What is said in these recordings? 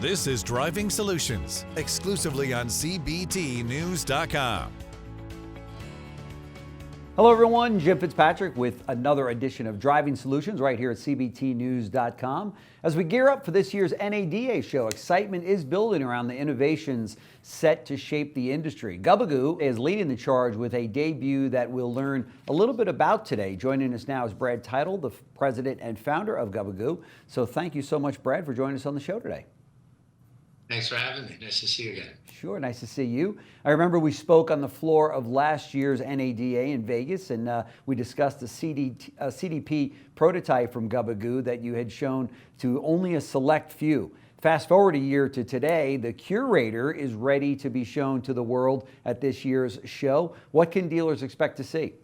This is Driving Solutions, exclusively on CBTNews.com. Hello everyone, Jim Fitzpatrick with another edition of Driving Solutions right here at CBTNews.com. As we gear up for this year's NADA show, excitement is building around the innovations set to shape the industry. Gubagoo is leading the charge with a debut that we'll learn a little bit about today. Joining us now is Brad Teitel, the president and founder of Gubagoo. So thank you so much, Brad, for joining us on the show today. Thanks for having me. Nice to see you again. Sure, nice to see you. I remember we spoke on the floor of last year's NADA in Vegas, and we discussed a CDP prototype from Gubagoo that you had shown to only a select few. Fast forward a year to today, the Curator is ready to be shown to the world at this year's show. What can dealers expect to see?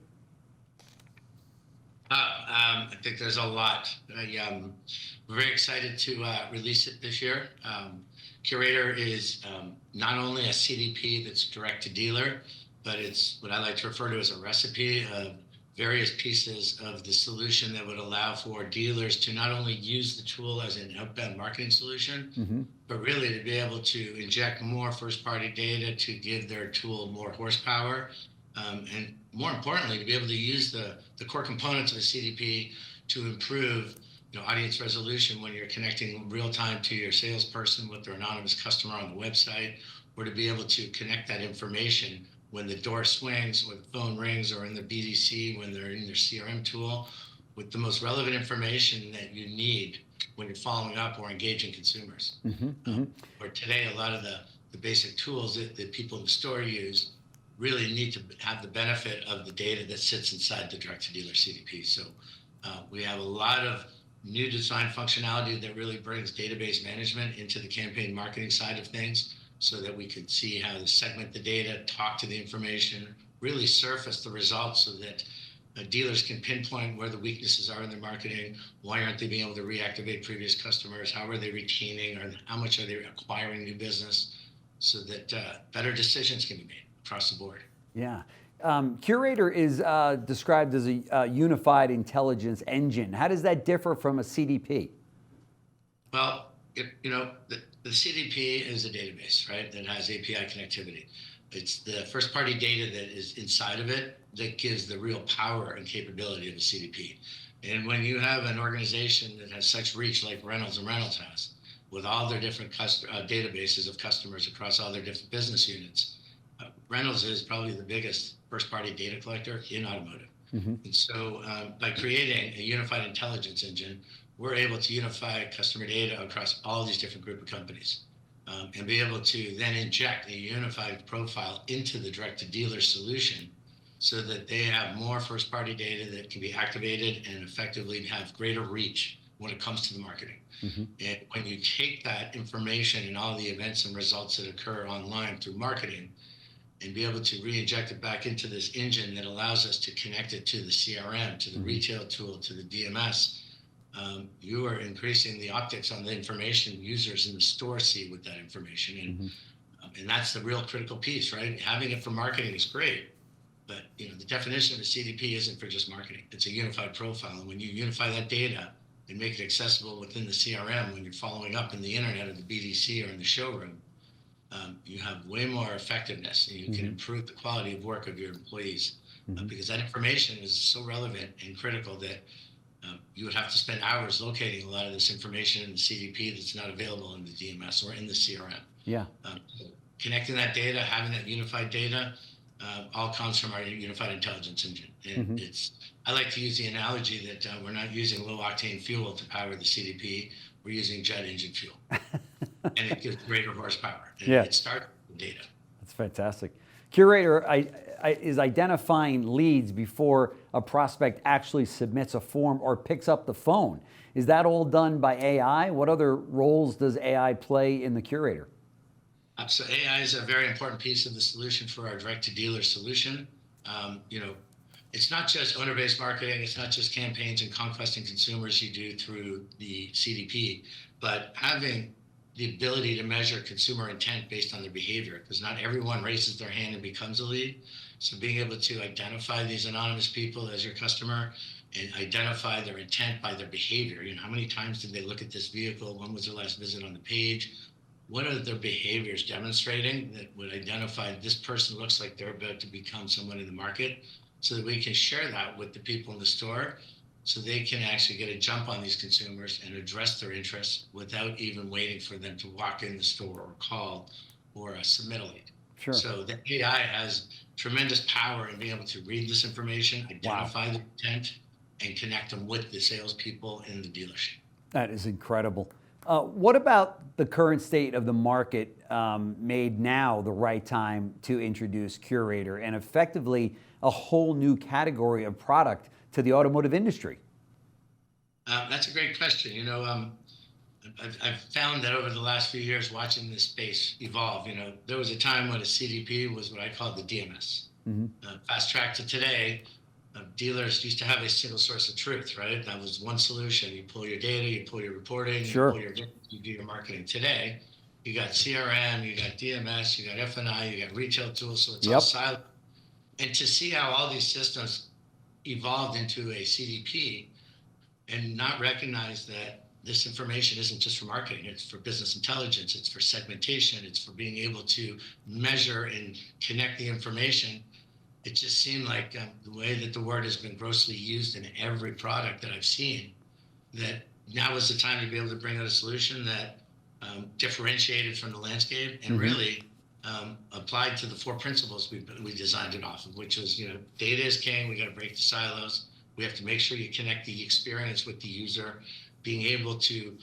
I think there's a lot. We're very excited to release it this year. Curator is not only a CDP that's direct to dealer, but it's what I like to refer to as a recipe of various pieces of the solution that would allow for dealers to not only use the tool as an outbound marketing solution, but really to be able to inject more first-party data to give their tool more horsepower, and more importantly, to be able to use the core components of a CDP to improve audience resolution when you're connecting real time to your salesperson with their anonymous customer on the website, or to be able to connect that information when the door swings, when the phone rings, or in the BDC when they're in their CRM tool, with the most relevant information that you need when you're following up or engaging consumers. Or today, a lot of the basic tools that people in the store use really need to have the benefit of the data that sits inside the direct-to-dealer CDP. So we have a lot of new design functionality that really brings database management into the campaign marketing side of things, so that we can see how to segment the data, talk to the information, really surface the results so that dealers can pinpoint where the weaknesses are in their marketing. Why aren't they being able to reactivate previous customers? How are they retaining, or how much are they acquiring new business, so that better decisions can be made across the board. Yeah. Curator is described as a unified intelligence engine. How does that differ from a CDP? Well, the CDP is a database, right, that has API connectivity. It's the first-party data that is inside of it that gives the real power and capability of a CDP. And when you have an organization that has such reach like Reynolds and Reynolds has, with all their different databases of customers across all their different business units, Reynolds is probably the biggest first-party data collector in automotive. And so by creating a unified intelligence engine, we're able to unify customer data across all these different group of companies, and be able to then inject a unified profile into the direct-to-dealer solution, so that they have more first-party data that can be activated and effectively have greater reach when it comes to the marketing. And when you take that information and all the events and results that occur online through marketing, and be able to re-inject it back into this engine that allows us to connect it to the CRM, to the retail tool, to the DMS, you are increasing the optics on the information users in the store see with that information. And that's the real critical piece, right? Having it for marketing is great, but the definition of a CDP isn't for just marketing. It's a unified profile. And when you unify that data and make it accessible within the CRM, when you're following up in the internet or the BDC or in the showroom, you have way more effectiveness, and you can improve the quality of work of your employees, because that information is so relevant and critical that you would have to spend hours locating a lot of this information in the CDP that's not available in the DMS or in the CRM. Yeah. Connecting that data, having that unified data, all comes from our unified intelligence engine. And I like to use the analogy that we're not using low-octane fuel to power the CDP. We're using jet engine fuel. And it gives greater horsepower. And it starts with data. That's fantastic. Curator is identifying leads before a prospect actually submits a form or picks up the phone. Is that all done by AI? What other roles does AI play in the Curator? So AI is a very important piece of the solution for our direct-to-dealer solution. It's not just owner-based marketing. It's not just campaigns and conquesting consumers you do through the CDP, but having the ability to measure consumer intent based on their behavior, because not everyone raises their hand and becomes a lead. So being able to identify these anonymous people as your customer and identify their intent by their behavior. How many times did they look at this vehicle? When was their last visit on the page? what are their behaviors demonstrating that would identify this person looks like they're about to become someone in the market, so that we can share that with the people in the store so they can actually get a jump on these consumers and address their interests without even waiting for them to walk in the store or call or submit a lead. Sure. So the AI has tremendous power in being able to read this information, identify the intent, and connect them with the salespeople in the dealership. That is incredible. What about the current state of the market made now the right time to introduce Curator and effectively a whole new category of product to the automotive industry? That's a great question. I've found that over the last few years watching this space evolve, there was a time when a CDP was what I call the DMS. Fast track to today, dealers used to have a single source of truth, right? That was one solution. You pull your data, you pull your reporting, Sure. you pull you do your marketing. Today, you got CRM, you got DMS, you got F&I, you got retail tools, so it's all siloed. And to see how all these systems evolved into a CDP and not recognize that this information isn't just for marketing, it's for business intelligence, it's for segmentation, it's for being able to measure and connect the information. It just seemed like the way that the word has been grossly used in every product that I've seen, that now is the time to be able to bring out a solution that differentiated from the landscape and really applied to the four principles we designed it off of, which was, data is king. We got to break the silos. We have to make sure you connect the experience with the user, being able to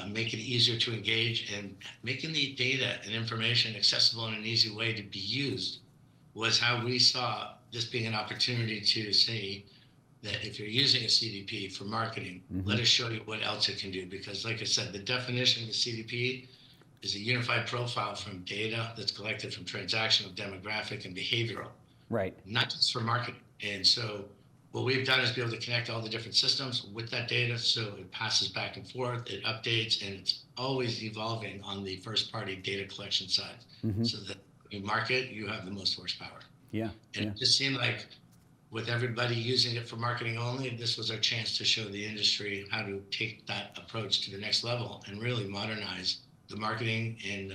make it easier to engage, and making the data and information accessible in an easy way to be used was how we saw this being an opportunity to say that if you're using a CDP for marketing, let us show you what else it can do. Because like I said, the definition of the CDP is a unified profile from data that's collected from transactional, demographic, and behavioral. Right. Not just for marketing. And so what we've done is be able to connect all the different systems with that data, so it passes back and forth, it updates, and it's always evolving on the first party data collection side. So that you market, you have the most horsepower. Yeah. And it just seemed like with everybody using it for marketing only, this was our chance to show the industry how to take that approach to the next level and really modernize the marketing and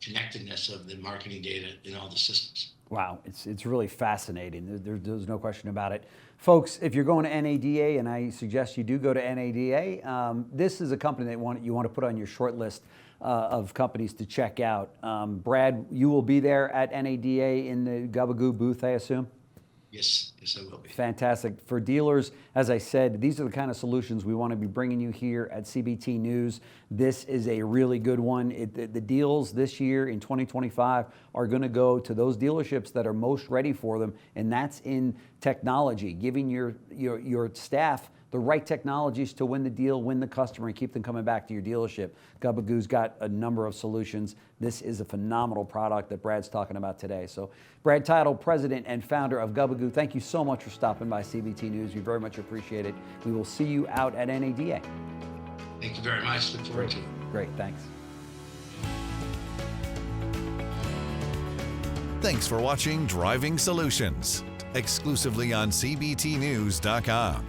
connectedness of the marketing data in all the systems. Wow, it's really fascinating. There's no question about it. Folks, if you're going to NADA, and I suggest you do go to NADA, this is a company that you want to put on your short list of companies to check out. Brad, you will be there at NADA in the Gubagoo booth, I assume? Yes, I will be. Fantastic. For dealers, as I said, these are the kind of solutions we want to be bringing you here at CBT News. This is a really good one. The deals this year in 2025 are going to go to those dealerships that are most ready for them, and that's in technology, giving your staff the right technologies to win the deal, win the customer, and keep them coming back to your dealership. Gubagoo's got a number of solutions. This is a phenomenal product that Brad's talking about today. So Brad Tittle, president and founder of Gubagoo, thank you so much for stopping by CBT News. We very much appreciate it. We will see you out at NADA. Thank you very much. Look forward to it. Great, thanks. Thanks for watching Driving Solutions, exclusively on CBTNews.com.